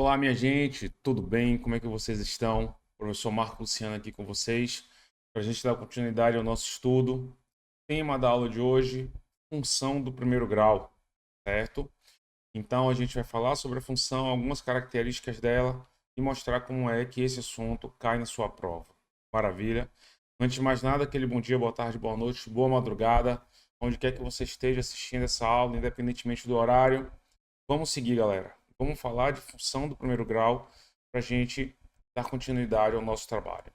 Olá, minha gente, tudo bem? Como é que vocês estão? Professor Marco Luciano aqui com vocês, para a gente dar continuidade ao nosso estudo. Tema da aula de hoje, função do primeiro grau, certo? Então, a gente vai falar sobre a função, algumas características dela e mostrar como é que esse assunto cai na sua prova. Maravilha? Antes de mais nada, aquele bom dia, boa tarde, boa noite, boa madrugada, onde quer que você esteja assistindo essa aula, independentemente do horário. Vamos seguir, galera. Vamos falar de função do primeiro grau para a gente dar continuidade ao nosso trabalho.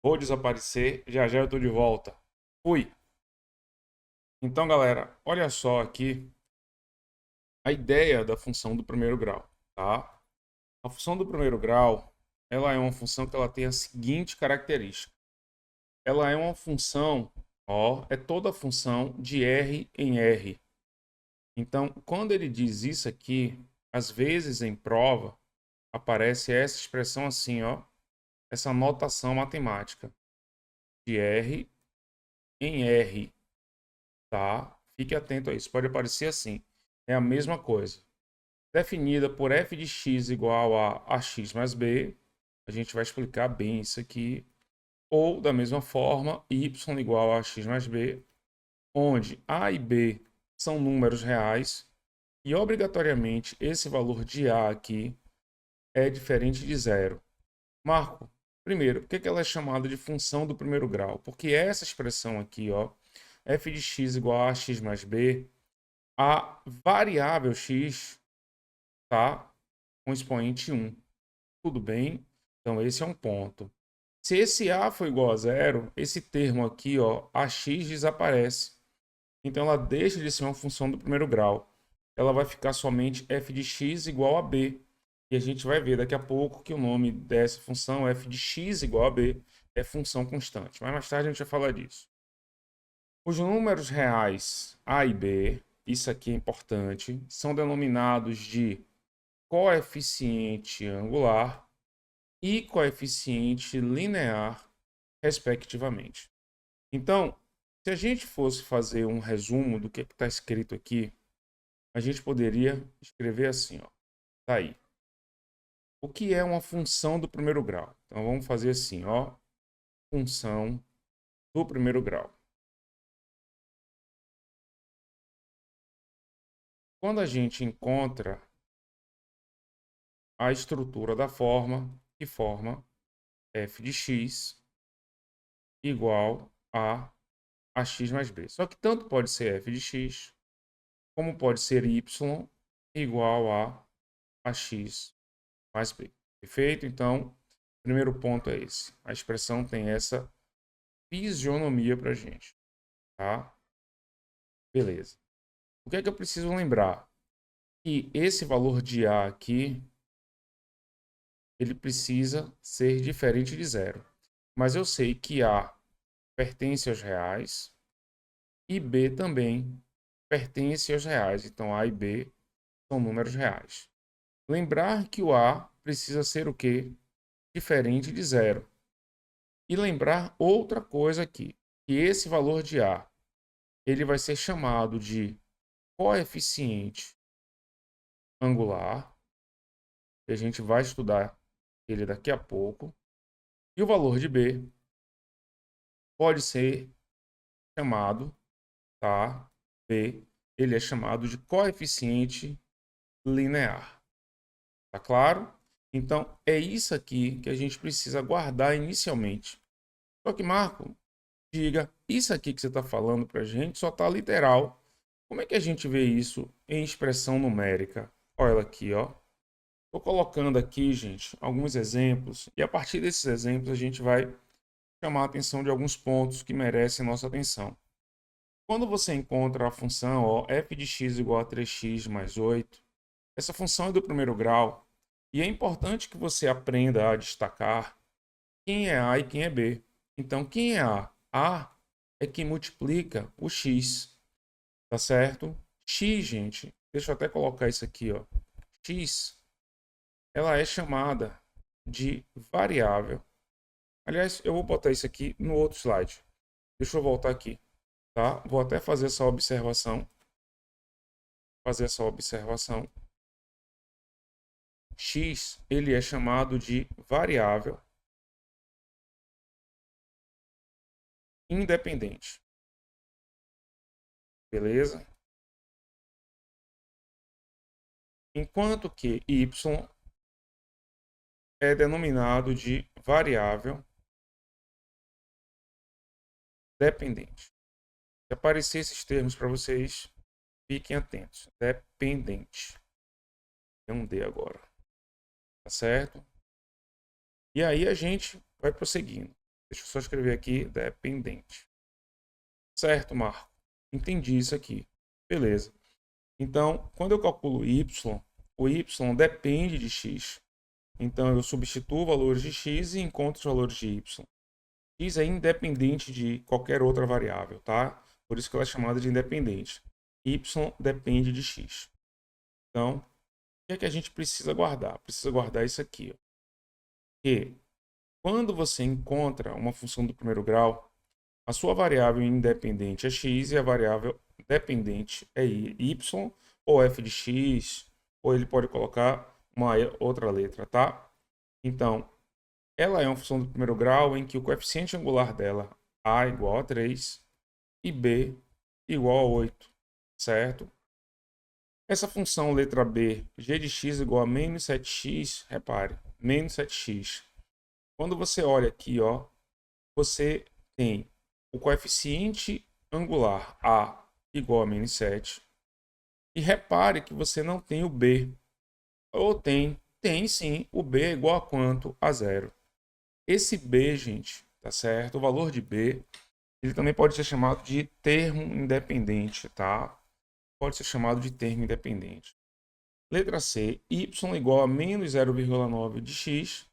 Vou desaparecer, já já eu estou de volta. Fui! Então, galera, olha só aqui a ideia da função do primeiro grau, tá? A função do primeiro grau, ela é uma função que ela tem a seguinte característica. Ela é uma função, ó, é toda a função de R em R. Então, quando ele diz isso aqui, às vezes em prova, aparece essa expressão assim, ó, essa notação matemática de R em R, tá? Fique atento a isso, pode aparecer assim, é a mesma coisa. Definida por f de x igual a ax mais b, a gente vai explicar bem isso aqui, ou da mesma forma, y igual a ax mais b, onde a e b são números reais, e obrigatoriamente esse valor de a aqui é diferente de zero. Marco, primeiro, por que ela é chamada de função do primeiro grau? Porque essa expressão aqui, ó, f de x igual a x mais b, a variável x está com expoente 1. Tudo bem? Então, esse é um ponto. Se esse a for igual a zero, esse termo aqui, ó, ax desaparece. Então, ela deixa de ser uma função do primeiro grau. Ela vai ficar somente f de x igual a b. E a gente vai ver daqui a pouco que o nome dessa função, f de x igual a b, é função constante. Mas mais tarde a gente vai falar disso. Os números reais a e b, isso aqui é importante, são denominados de coeficiente angular e coeficiente linear, respectivamente. Então, se a gente fosse fazer um resumo do que está escrito aqui, a gente poderia escrever assim, ó. Tá aí. O que é uma função do primeiro grau? Então vamos fazer assim, ó. Função do primeiro grau. Quando a gente encontra a estrutura da forma, que forma f de x igual a ax mais b. Só que tanto pode ser f de x, como pode ser y igual a ax mais b. Perfeito? Então, o primeiro ponto é esse. A expressão tem essa fisionomia para a gente. Tá? Beleza. O que é que eu preciso lembrar? Que esse valor de A aqui, ele precisa ser diferente de zero. Mas eu sei que A pertence aos reais e B também pertence aos reais. Então, A e B são números reais. Lembrar que o A precisa ser o quê? Diferente de zero. E lembrar outra coisa aqui, que esse valor de A, ele vai ser chamado de coeficiente angular, que a gente vai estudar ele daqui a pouco. E o valor de B pode ser chamado, tá? B, ele é chamado de coeficiente linear. Tá claro? Então, é isso aqui que a gente precisa guardar inicialmente. Só que, Marco, diga, isso aqui que você está falando para a gente só está literal. Como é que a gente vê isso em expressão numérica? Olha ela aqui, ó. Estou colocando aqui, gente, alguns exemplos. E a partir desses exemplos a gente vai chamar a atenção de alguns pontos que merecem nossa atenção. Quando você encontra a função ó, f de x igual a 3x mais 8, essa função é do primeiro grau e é importante que você aprenda a destacar quem é A e quem é B. Então, quem é A? A é quem multiplica o x, tá certo? X, gente, deixa eu até colocar isso aqui, ó. X, ela é chamada de variável. Aliás, eu vou botar isso aqui no outro slide. Deixa eu voltar aqui, tá? Vou até fazer essa observação. x ele é chamado de variável independente. Beleza? Enquanto que y é denominado de variável dependente. Se aparecer esses termos para vocês, fiquem atentos. Dependente. Tem um D agora. Tá certo? E aí a gente vai prosseguindo. Deixa eu só escrever aqui, dependente. Certo, Marco? Entendi isso aqui. Beleza. Então, quando eu calculo y, o y depende de x. Então, eu substituo valores de x e encontro os valores de y. X é independente de qualquer outra variável, tá? Por isso que ela é chamada de independente. Y depende de x. Então, o que é que a gente precisa guardar? Precisa guardar isso aqui, ó. Que quando você encontra uma função do primeiro grau, a sua variável independente é x e a variável dependente é y, ou f de x, ou ele pode colocar uma outra letra, tá? Então, ela é uma função do primeiro grau em que o coeficiente angular dela, a igual a 3 e b igual a 8, certo? Essa função letra b, g de x igual a menos 7x, repare, menos 7x. Quando você olha aqui, ó, você tem o coeficiente angular a igual a menos 7. E repare que você não tem o b. Ou tem? Tem sim. O b é igual a quanto? A 0. Esse b, gente, tá certo? O valor de b, ele também pode ser chamado de termo independente, tá? Pode ser chamado de termo independente. Letra C, y igual a menos 0,9 de x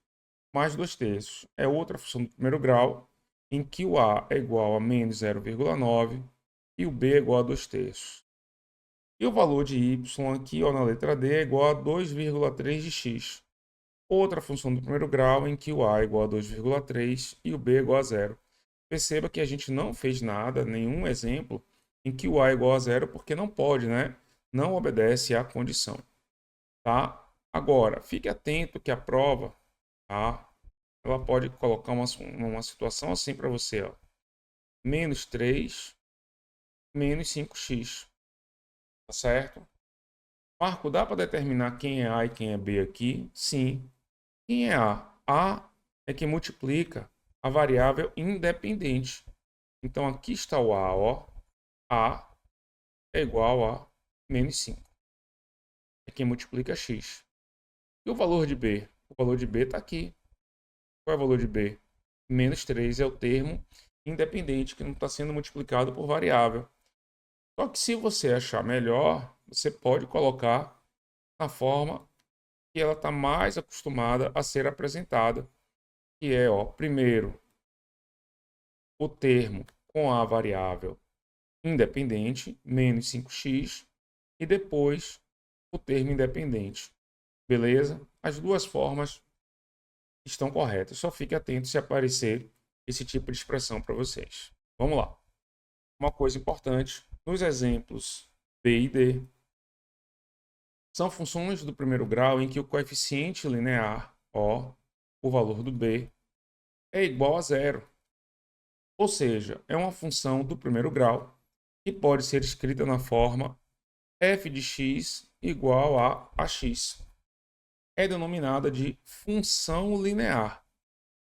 mais 2/3. É outra função do primeiro grau, em que o a é igual a menos 0,9 e o b é igual a 2/3. E o valor de y aqui, ó, na letra D, é igual a 2,3 de x. Outra função do primeiro grau em que o a é igual a 2,3 e o b é igual a 0. Perceba que a gente não fez nada, nenhum exemplo, em que o a é igual a 0, porque não pode, né? Não obedece à condição. Tá? Agora, fique atento que a prova, tá? Ela pode colocar uma situação assim para você, ó. Menos 3, menos 5x. Tá certo? Marco, dá para determinar quem é A e quem é B aqui? Sim. Quem é A? A é que multiplica a variável independente. Então, aqui está o A, ó. A é igual a menos 5. É quem multiplica x. E o valor de B? O valor de B está aqui. Qual é o valor de B? Menos 3 é o termo independente, que não está sendo multiplicado por variável. Só que se você achar melhor, você pode colocar na forma que ela está mais acostumada a ser apresentada, que é, ó, primeiro, o termo com a variável independente, menos 5x, e depois o termo independente. Beleza? As duas formas estão corretas. Só fique atento se aparecer esse tipo de expressão para vocês. Vamos lá. Uma coisa importante, nos exemplos B e D, são funções do primeiro grau em que o coeficiente linear, ó, o valor do b, é igual a 0. Ou seja, é uma função do primeiro grau que pode ser escrita na forma f de x igual a ax. É denominada de função linear.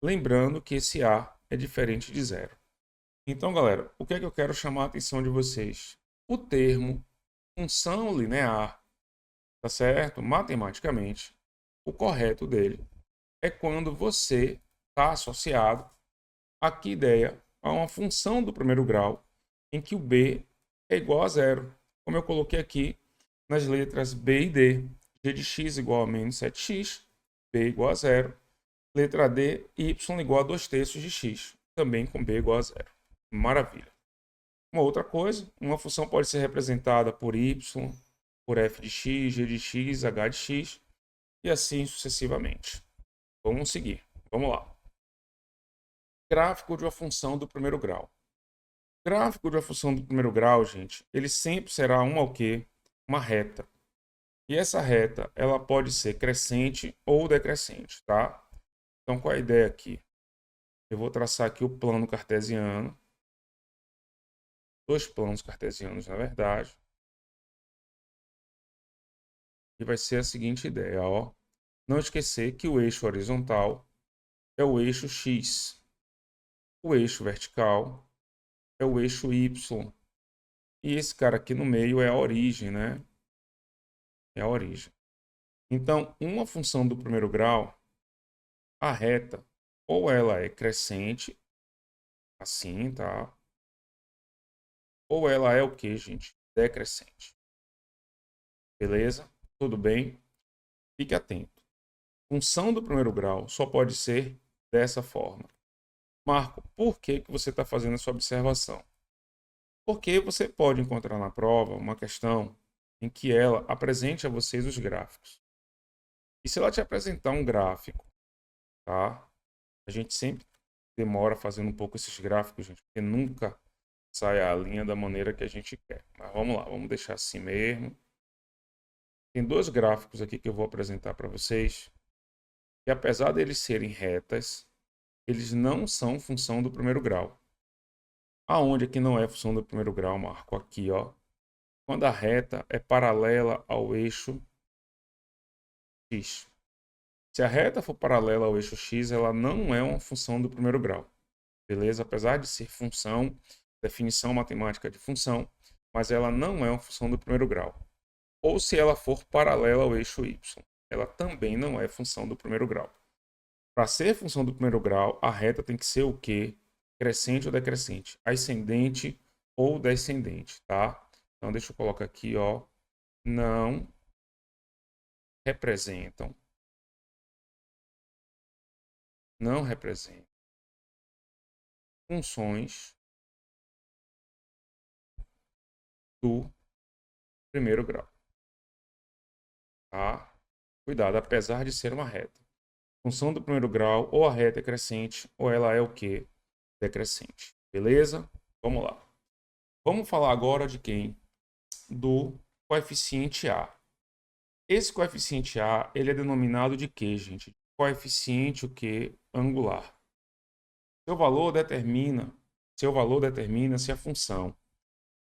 Lembrando que esse a é diferente de 0. Então, galera, o que é que eu quero chamar a atenção de vocês? O termo função linear, tá certo? Matematicamente, o correto dele é quando você está associado a que ideia? A uma função do primeiro grau em que o b é igual a 0. Como eu coloquei aqui nas letras B e D. G de x igual a menos 7x, b igual a 0. Letra D, y igual a 2/3 de x, também com b igual a 0. Maravilha. Uma outra coisa, uma função pode ser representada por y, por f de x, g de x, h de x, e assim sucessivamente. Vamos seguir. Vamos lá. Gráfico de uma função do primeiro grau. Gráfico de uma função do primeiro grau, gente, ele sempre será o quê? Uma reta. E essa reta, ela pode ser crescente ou decrescente, tá? Então, qual é a ideia aqui? Eu vou traçar aqui o plano cartesiano. Dois planos cartesianos, na verdade. E vai ser a seguinte ideia, ó. Não esquecer que o eixo horizontal é o eixo X. O eixo vertical é o eixo Y. E esse cara aqui no meio é a origem, né? É a origem. Então, uma função do primeiro grau, a reta, ou ela é crescente, assim, tá? Ou ela é o que, gente? Decrescente. Beleza? Tudo bem? Fique atento. Função do primeiro grau só pode ser dessa forma. Marco, por que você está fazendo essa observação? Porque você pode encontrar na prova uma questão em que ela apresente a vocês os gráficos. E se ela te apresentar um gráfico, tá? A gente sempre demora fazendo um pouco esses gráficos, gente, porque nunca sai a linha da maneira que a gente quer. Mas vamos lá, vamos deixar assim mesmo. Tem dois gráficos aqui que eu vou apresentar para vocês, que apesar deles serem retas, eles não são função do primeiro grau. Aonde aqui não é função do primeiro grau, Marco? Aqui, ó. Quando a reta é paralela ao eixo X. Se a reta for paralela ao eixo X, ela não é uma função do primeiro grau. Beleza? Apesar de ser função, definição matemática de função, mas ela não é uma função do primeiro grau. Ou se ela for paralela ao eixo Y, ela também não é função do primeiro grau. Para ser função do primeiro grau, a reta tem que ser o quê? Crescente ou decrescente? Ascendente ou descendente, tá? Então, deixa eu colocar aqui, ó. Não representam. Não representam funções do primeiro grau, tá? Cuidado, apesar de ser uma reta. Função do primeiro grau, ou a reta é crescente, ou ela é o quê? Decrescente. Beleza? Vamos lá. Vamos falar agora de quem? Do coeficiente A. Esse coeficiente A, ele é denominado de quê, gente? Coeficiente o quê? Angular. Seu valor determina se a função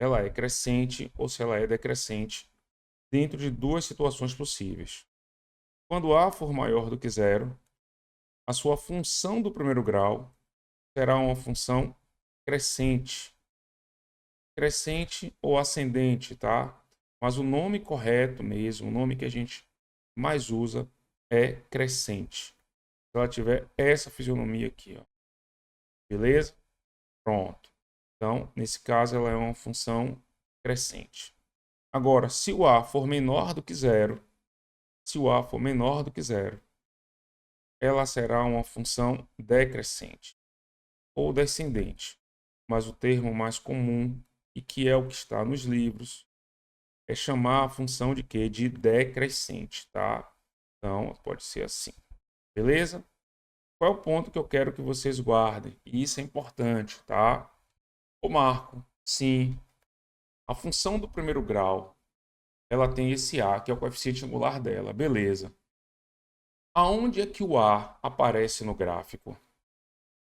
ela é crescente ou se ela é decrescente dentro de duas situações possíveis. Quando A for maior do que zero, a sua função do primeiro grau será uma função crescente. Crescente ou ascendente, tá? Mas o nome correto mesmo, o nome que a gente mais usa é crescente. Se ela tiver essa fisionomia aqui, ó. Beleza? Pronto. Então, nesse caso, ela é uma função crescente. Agora, se o A for menor do que zero, ela será uma função decrescente ou descendente. Mas o termo mais comum, e que é o que está nos livros, é chamar a função de quê? De decrescente, tá? Então, pode ser assim. Beleza? Qual é o ponto que eu quero que vocês guardem? E isso é importante, tá? Ô Marco, sim, a função do primeiro grau, ela tem esse A, que é o coeficiente angular dela. Beleza. Aonde é que o A aparece no gráfico?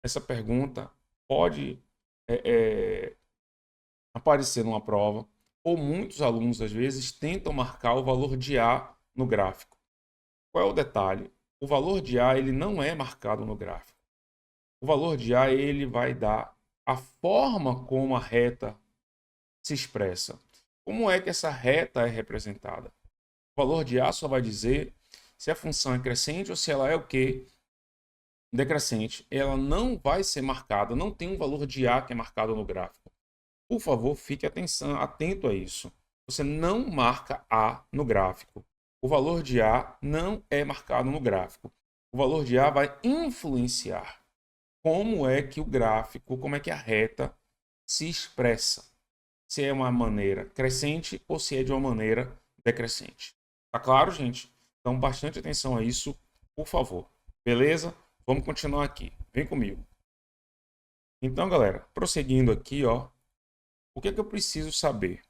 Essa pergunta pode aparecer numa prova, ou muitos alunos, às vezes, tentam marcar o valor de A no gráfico. Qual é o detalhe? O valor de A ele não é marcado no gráfico. O valor de A ele vai dar a forma como a reta se expressa. Como é que essa reta é representada? O valor de A só vai dizer se a função é crescente ou se ela é o quê? Decrescente. Ela não vai ser marcada, não tem um valor de A que é marcado no gráfico. Por favor, fique atento a isso. Você não marca A no gráfico. O valor de A não é marcado no gráfico. O valor de A vai influenciar como é que o gráfico, como é que a reta se expressa. Se é uma maneira crescente ou se é de uma maneira decrescente. Tá claro, gente? Então, bastante atenção a isso, por favor. Beleza? Vamos continuar aqui. Vem comigo. Então, galera, prosseguindo aqui, ó. O que é que eu preciso saber?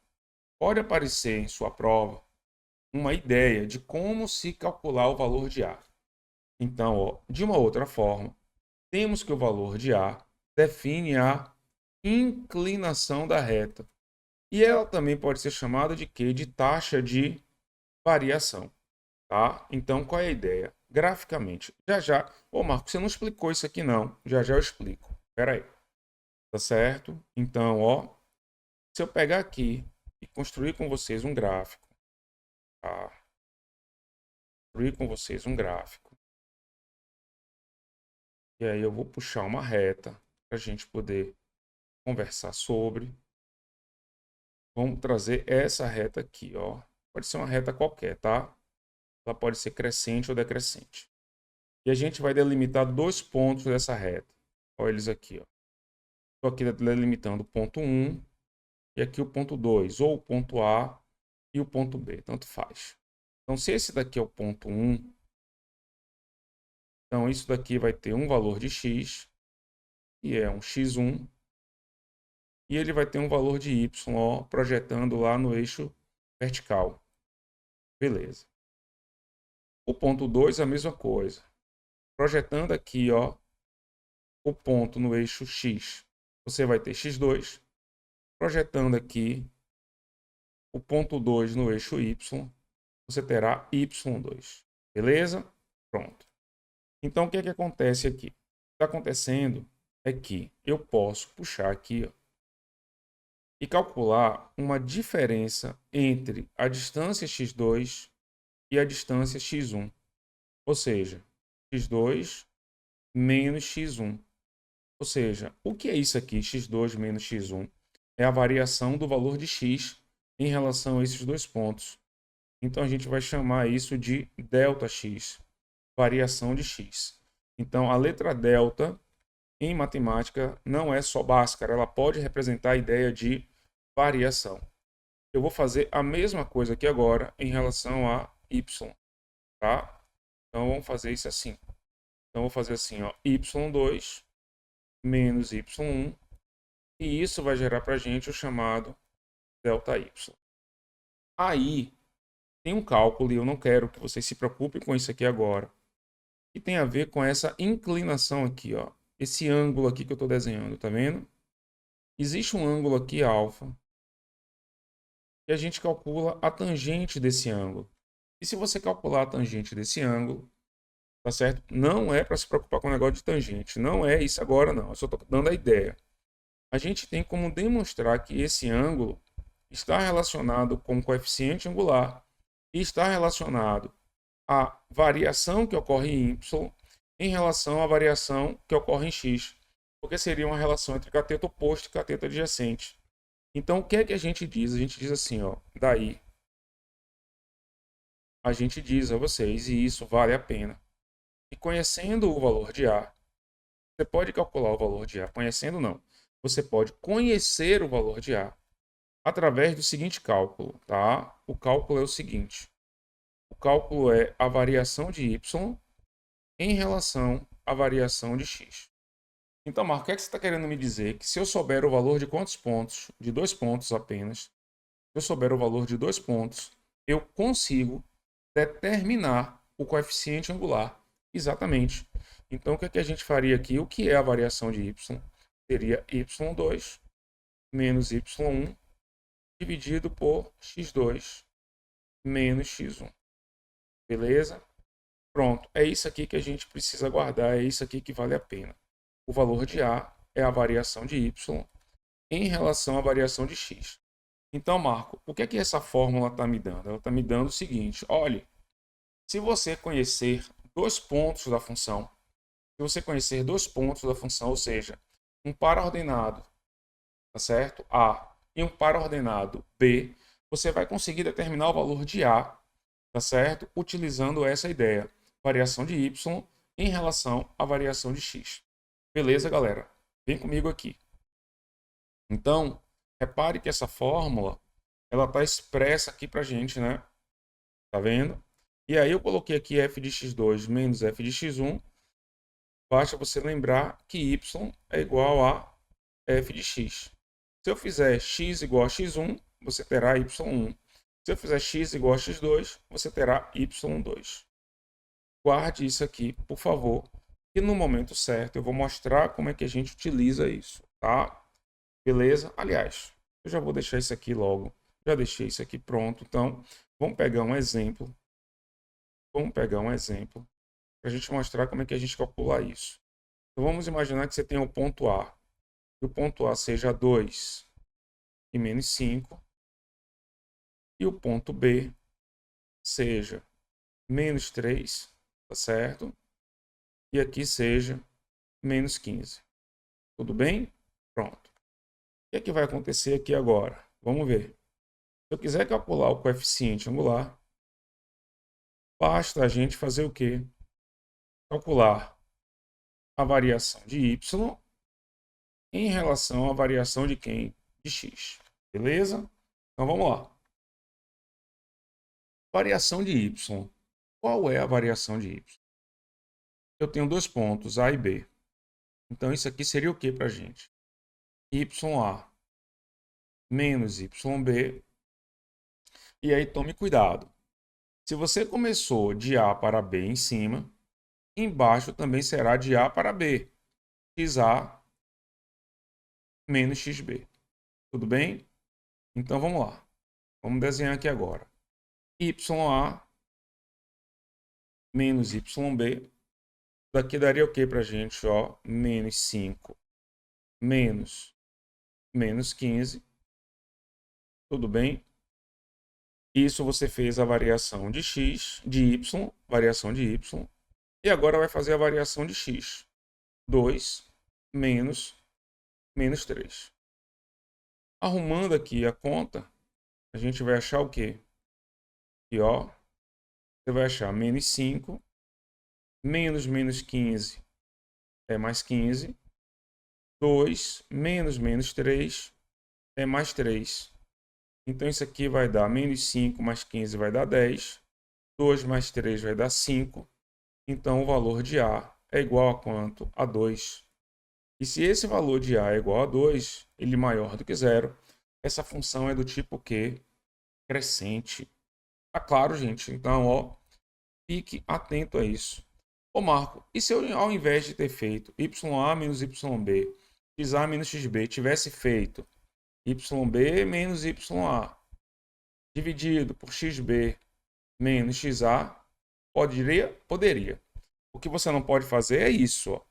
Pode aparecer em sua prova uma ideia de como se calcular o valor de A. Então, ó, de uma outra forma, temos que o valor de A define a inclinação da reta. E ela também pode ser chamada de quê? De taxa de variação, tá? Então, qual é a ideia? Graficamente, já já... Ô, Marco, você não explicou isso aqui não. Já já eu explico. Espera aí. Tá certo? Então, ó, se eu pegar aqui e construir com vocês um gráfico, tá? Construir com vocês um gráfico. E aí eu vou puxar uma reta para a gente poder conversar sobre. Vamos trazer essa reta aqui, ó. Pode ser uma reta qualquer, tá? Ela pode ser crescente ou decrescente. E a gente vai delimitar dois pontos dessa reta. Olha eles aqui, ó. Estou aqui delimitando o ponto 1 e aqui o ponto 2, ou o ponto A e o ponto B, tanto faz. Então, se esse daqui é o ponto 1, então isso daqui vai ter um valor de x, que é um x1, e ele vai ter um valor de y, ó, projetando lá no eixo vertical. Beleza. O ponto 2 é a mesma coisa. Projetando aqui, ó, o ponto no eixo x, você vai ter x2. Projetando aqui o ponto 2 no eixo y, você terá y2. Beleza? Pronto. Então, o que é que acontece aqui? O que está acontecendo é que eu posso puxar aqui, ó, e calcular uma diferença entre a distância x2 e a distância x1. Ou seja, x2 menos x1. Ou seja, o que é isso aqui, x2 menos x1? É a variação do valor de x em relação a esses dois pontos. Então, a gente vai chamar isso de ΔX, variação de x. Então, a letra delta, em matemática, não é só Bhaskara, ela pode representar a ideia de variação. Eu vou fazer a mesma coisa aqui agora em relação a y, tá? Então, vamos fazer isso assim. Então, vou fazer assim, ó, y2 menos y1, e isso vai gerar para a gente o chamado ΔY. Aí, tem um cálculo, e eu não quero que vocês se preocupem com isso aqui agora, que tem a ver com essa inclinação aqui, ó. Esse ângulo aqui que eu estou desenhando, tá vendo? Existe um ângulo aqui, alfa, e a gente calcula a tangente desse ângulo. E se você calcular a tangente desse ângulo, tá certo? Não é para se preocupar com o negócio de tangente, não é isso agora não, eu só estou dando a ideia. A gente tem como demonstrar que esse ângulo está relacionado com o coeficiente angular e está relacionado à variação que ocorre em y em relação à variação que ocorre em x, porque seria uma relação entre cateto oposto e cateto adjacente. Então, o que é que a gente diz? A gente diz assim, ó, daí a gente diz a vocês, e isso vale a pena. E conhecendo o valor de A, você pode calcular o valor de A. Conhecendo, não. Você pode conhecer o valor de A através do seguinte cálculo, tá? O cálculo é o seguinte. O cálculo é a variação de y em relação à variação de x. Então, Marco, o que é que você está querendo me dizer? Que se eu souber o valor de quantos pontos? De 2 pontos apenas. Se eu souber o valor de 2 pontos, eu consigo determinar o coeficiente angular. Exatamente. Então, o que é que a gente faria aqui? O que é a variação de y? Seria y2 menos y1 dividido por x2 menos x1. Beleza? Pronto. É isso aqui que a gente precisa guardar. É isso aqui que vale a pena. O valor de A é a variação de y em relação à variação de x. Então, Marco, o que é que essa fórmula está me dando? Ela está me dando o seguinte. Olhe, se você conhecer dois pontos da função, ou seja, um par ordenado, tá certo? A e um par ordenado B, você vai conseguir determinar o valor de A, tá certo? Utilizando essa ideia, variação de y em relação à variação de x. Beleza, galera? Vem comigo aqui. Então, repare que essa fórmula, ela está expressa aqui para a gente, né? Tá vendo? E aí eu coloquei aqui f de x2 menos f de x1. Basta você lembrar que y é igual a f de x. Se eu fizer x igual a x1, você terá y1. Se eu fizer x igual a x2, você terá y2. Guarde isso aqui, por favor, e no momento certo eu vou mostrar como é que a gente utiliza isso, tá? Beleza? Aliás, eu já vou deixar isso aqui logo. Já deixei isso aqui pronto. Então, vamos pegar um exemplo. Vamos pegar um exemplo para a gente mostrar como é que a gente calcula isso. Então, vamos imaginar que você tem o ponto A. E o ponto A seja 2 e menos 5. E o ponto B seja menos 3, tá certo? E aqui seja menos 15. Tudo bem? Pronto. O que é que vai acontecer aqui agora? Vamos ver. Se eu quiser calcular o coeficiente angular, basta a gente fazer o quê? Calcular a variação de y em relação à variação de quem? De x. Beleza? Então vamos lá. Variação de y. Qual é a variação de y? Eu tenho dois pontos, A e B. Então isso aqui seria o que para a gente? YA menos YB. E aí tome cuidado. Se você começou de A para B em cima, embaixo também será de A para B. XA menos XB. Tudo bem? Então vamos lá. Vamos desenhar aqui agora. YA menos YB. Daqui daria o que para a gente? Ó, menos 5 menos 15. Tudo bem? Isso você fez a variação de x, de y, variação de y. E agora vai fazer a variação de x. 2 menos 3. Arrumando aqui a conta, a gente vai achar o quê? E ó, você vai achar menos 5 menos 15 é mais 15. 2 menos 3 é mais 3. Então isso aqui vai dar menos 5 mais 15 vai dar 10. 2 mais 3 vai dar 5. Então o valor de A é igual a quanto? A 2. E se esse valor de A é igual a 2, ele é maior do que zero, essa função é do tipo Q crescente. Tá claro, gente? Então, ó, fique atento a isso. Ô Marco, e se eu ao invés de ter feito YA menos YB, XA menos XB, tivesse feito YB menos YA dividido por XB menos XA, poderia? Poderia. O que você não pode fazer é isso, ó.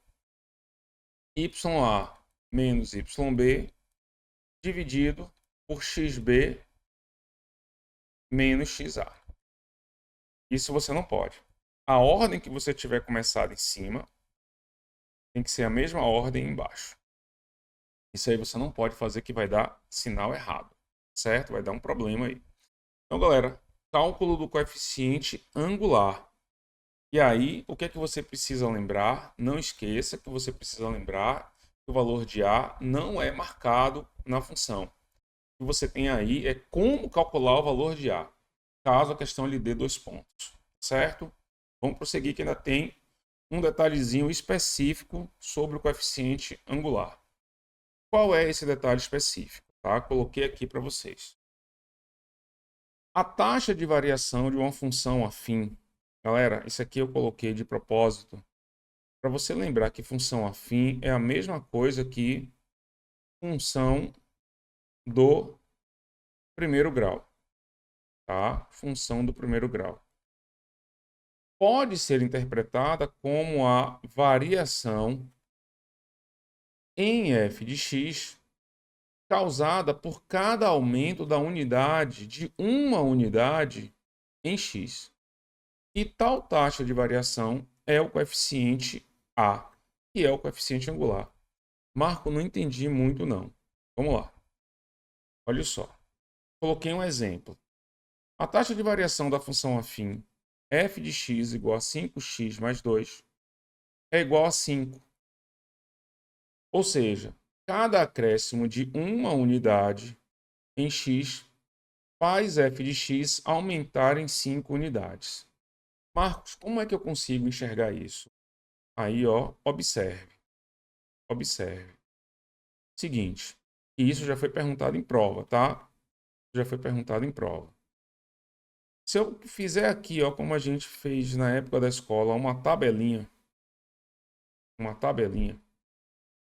YA menos YB dividido por XB menos XA. Isso você não pode. A ordem que você tiver começado em cima tem que ser a mesma ordem embaixo. Isso aí você não pode fazer, que vai dar sinal errado, certo? Vai dar um problema aí. Então, galera, cálculo do coeficiente angular. E aí, o que é que você precisa lembrar? Não esqueça que você precisa lembrar que o valor de A não é marcado na função. O que você tem aí é como calcular o valor de A, caso a questão lhe dê 2 pontos, certo? Vamos prosseguir que ainda tem um detalhezinho específico sobre o coeficiente angular. Qual é esse detalhe específico? Tá? Coloquei aqui para vocês. A taxa de variação de uma função afim. Galera, isso aqui eu coloquei de propósito para você lembrar que função afim é a mesma coisa que função do primeiro grau. Tá? Função do primeiro grau. Pode ser interpretada como a variação em f de x causada por cada aumento da unidade de uma unidade em x. E tal taxa de variação é o coeficiente A, que é o coeficiente angular. Marco, não entendi muito não. Vamos lá. Olha só. Coloquei um exemplo. A taxa de variação da função afim f de x igual a 5x mais 2 é igual a 5. Ou seja, cada acréscimo de uma unidade em x faz f de x aumentar em 5 unidades. Marcos, como é que eu consigo enxergar isso? Aí, ó, observe. Observe. Seguinte, e isso já foi perguntado em prova, tá? Já foi perguntado em prova. Se eu fizer aqui, ó, como a gente fez na época da escola, uma tabelinha,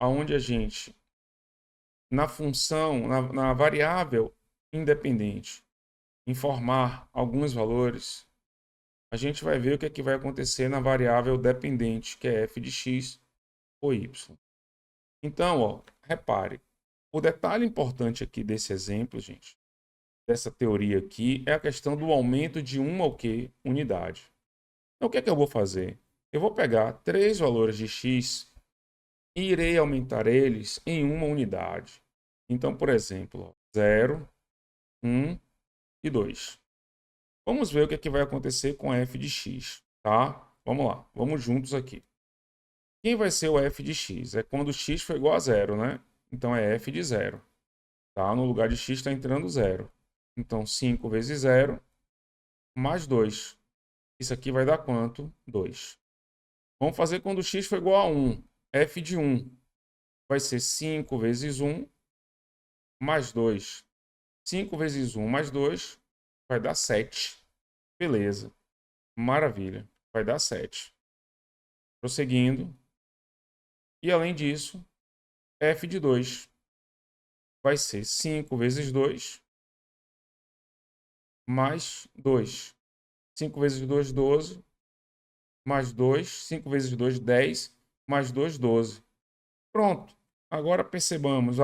aonde a gente, na função, na variável independente, informar alguns valores, a gente vai ver o que é que vai acontecer na variável dependente, que é f de x ou y. Então, ó, repare, o detalhe importante aqui desse exemplo, gente, dessa teoria aqui, é a questão do aumento de uma o quê? Unidade. Então, o que é que eu vou fazer? Eu vou pegar três valores de x e irei aumentar eles em uma unidade. Então, por exemplo, 0, 1 e 2. Vamos ver o que é que vai acontecer com f de x, tá? Vamos lá, vamos juntos aqui. Quem vai ser o f de x? É quando x for igual a 0, né? Então é f de 0. Tá? No lugar de x está entrando 0. Então 5 vezes 0 mais 2. Isso aqui vai dar quanto? 2. Vamos fazer quando x for igual a 1. F de 1 vai ser 5 vezes 1 mais 2. 5 vezes 1 mais 2 vai dar 7. Beleza. Maravilha. Vai dar 7. Prosseguindo. E além disso, f de 2 vai ser 5 vezes 2 mais 2. 5 vezes 2, 12. Mais 2. 5 vezes 2, 10. Mais 2, 12. Pronto. Agora percebamos,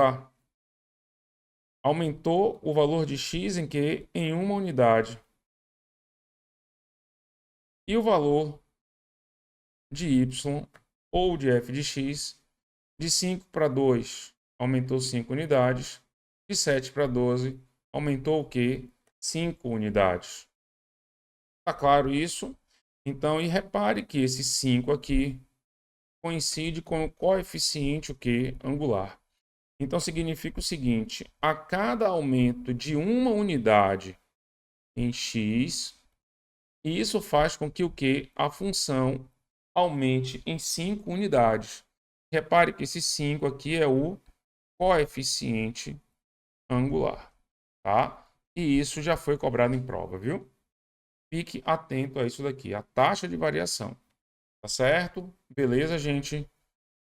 aumentou o valor de x em que? Em uma unidade. E o valor de y ou de f de x de 5 para 2 aumentou 5 unidades. De 7 para 12 aumentou o quê? 5 unidades. Tá claro isso? Então, e repare que esse 5 aqui coincide com o coeficiente o quê? Angular. Então, significa o seguinte, a cada aumento de uma unidade em x, isso faz com que o quê? A função aumente em 5 unidades. Repare que esse 5 aqui é o coeficiente angular, tá? E isso já foi cobrado em prova, viu? Fique atento a isso daqui, a taxa de variação. Tá certo? Beleza, gente?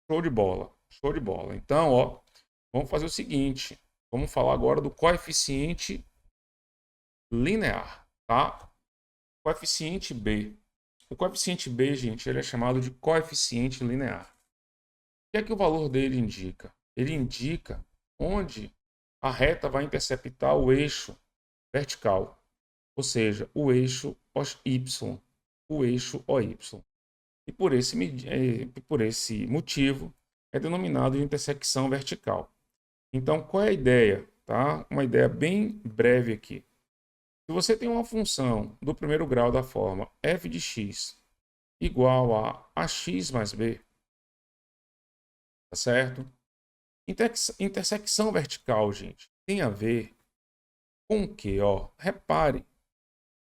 Show de bola. Show de bola. Então, ó, vamos fazer o seguinte. Vamos falar agora do coeficiente linear, tá? Coeficiente B. O coeficiente B, gente, ele é chamado de coeficiente linear. O que é que o valor dele indica? Ele indica onde a reta vai interceptar o eixo vertical, ou seja, o eixo Y, o eixo OY. E por esse motivo é denominado de intersecção vertical. Então, qual é a ideia? Tá? Uma ideia bem breve aqui. Se você tem uma função do primeiro grau da forma f de x igual a ax mais b, tá certo? Intersecção vertical, gente, tem a ver com o quê? Ó, repare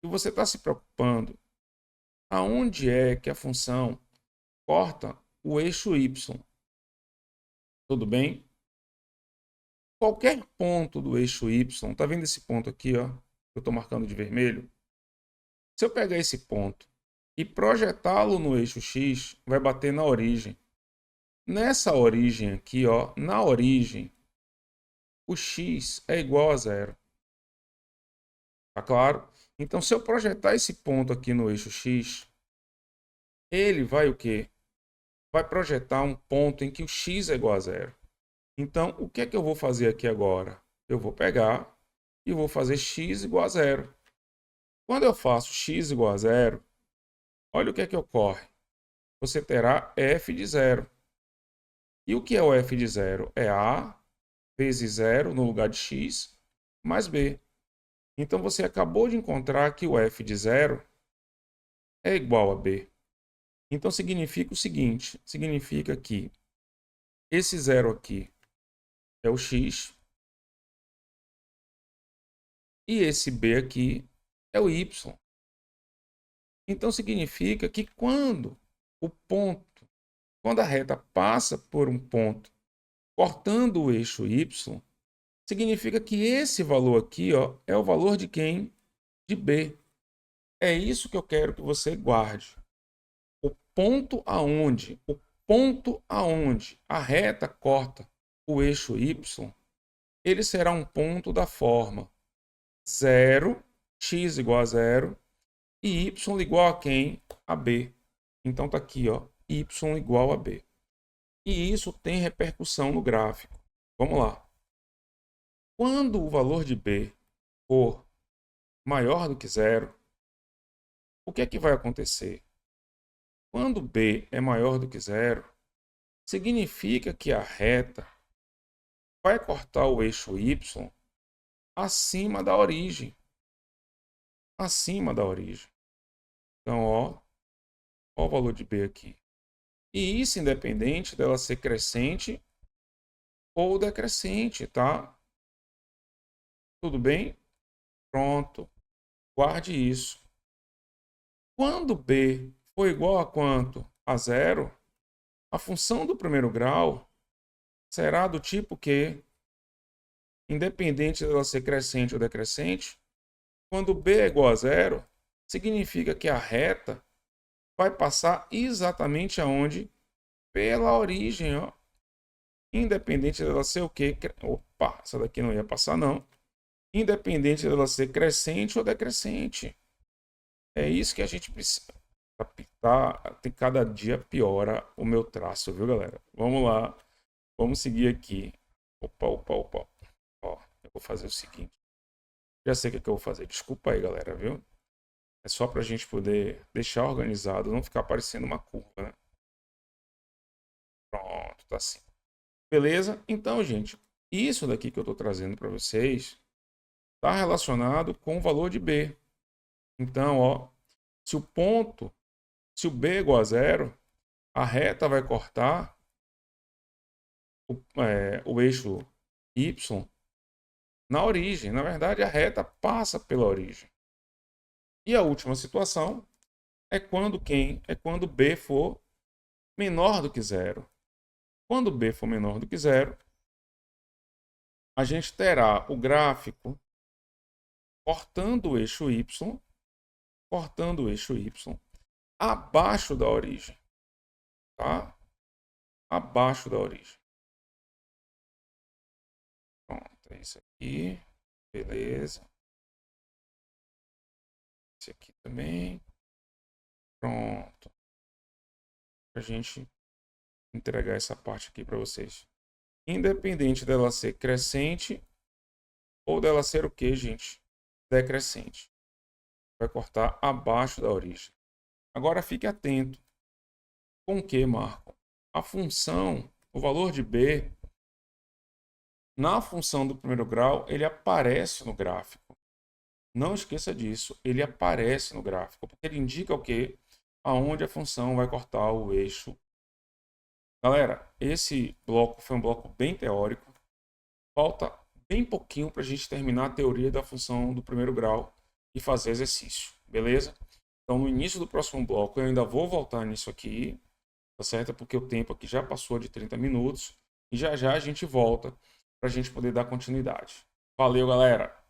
que você está se preocupando aonde é que a função corta o eixo y. Tudo bem? Qualquer ponto do eixo y, tá vendo esse ponto aqui, ó? Eu estou marcando de vermelho. Se eu pegar esse ponto e projetá-lo no eixo x, vai bater na origem. Nessa origem aqui, ó, na origem, o x é igual a 0. Tá claro? Então, se eu projetar esse ponto aqui no eixo x, ele vai o quê? Vai projetar um ponto em que o x é igual a 0. Então, o que é que eu vou fazer aqui agora? Eu vou pegar e vou fazer x igual a 0. Quando eu faço x igual a 0, olha o que é que ocorre. Você terá f de 0. E o que é o f de 0? É a vezes 0 no lugar de x mais b. Então, você acabou de encontrar que o f de 0 é igual a b. Então, significa o seguinte, significa que esse 0 aqui é o x e esse b aqui é o y. Então, significa que quando a reta passa por um ponto cortando o eixo y, significa que esse valor aqui, ó, é o valor de quem? De b. É isso que eu quero que você guarde. O ponto aonde a reta corta o eixo Y, ele será um ponto da forma 0, x igual a 0, e y igual a quem? A b. Então tá aqui, ó, y igual a b. E isso tem repercussão no gráfico. Vamos lá. Quando o valor de b for maior do que 0, o que é que vai acontecer? Quando b é maior do que 0, significa que a reta vai cortar o eixo y acima da origem. Acima da origem. Então, ó o valor de b aqui. E isso independente dela ser crescente ou decrescente, tá? Tudo bem? Pronto. Guarde isso. Quando b for igual a quanto? A 0, a função do primeiro grau será do tipo que, independente dela ser crescente ou decrescente, quando b é igual a 0, significa que a reta vai passar exatamente aonde? Pela origem, ó. Independente dela ser o quê? Opa, essa daqui não ia passar, não. Independente dela ser crescente ou decrescente. É isso que a gente precisa. Tem cada dia piora o meu traço, viu, galera? Vamos lá. Vamos seguir aqui. Opa. Ó, eu vou fazer o seguinte. Já sei o que eu vou fazer. Desculpa aí, galera, viu? É só pra gente poder deixar organizado, não ficar parecendo uma curva, né? Pronto, tá assim. Beleza? Então, gente, isso daqui que eu tô trazendo para vocês está relacionado com o valor de B. Então, ó, se o B é igual a 0, a reta vai cortar o eixo Y na origem. Na verdade, a reta passa pela origem. E a última situação é quando É quando B for menor do que 0. Quando B for menor do que 0, a gente terá o gráfico cortando o eixo Y, abaixo da origem, tá? Abaixo da origem. Pronto, é isso aqui. Beleza. Esse aqui também. Pronto. Pra gente entregar essa parte aqui para vocês. Independente dela ser crescente ou dela ser o que, gente? Decrescente. Vai cortar abaixo da origem. Agora fique atento. Com o que, Marco? A função, o valor de B, na função do primeiro grau, ele aparece no gráfico. Não esqueça disso. Ele aparece no gráfico, porque ele indica o que? Aonde a função vai cortar o eixo. Galera, esse bloco foi um bloco bem teórico. Falta bem pouquinho para a gente terminar a teoria da função do primeiro grau e fazer exercício, beleza? Então, no início do próximo bloco, eu ainda vou voltar nisso aqui, tá certo? Porque o tempo aqui já passou de 30 minutos e já a gente volta para a gente poder dar continuidade. Valeu, galera!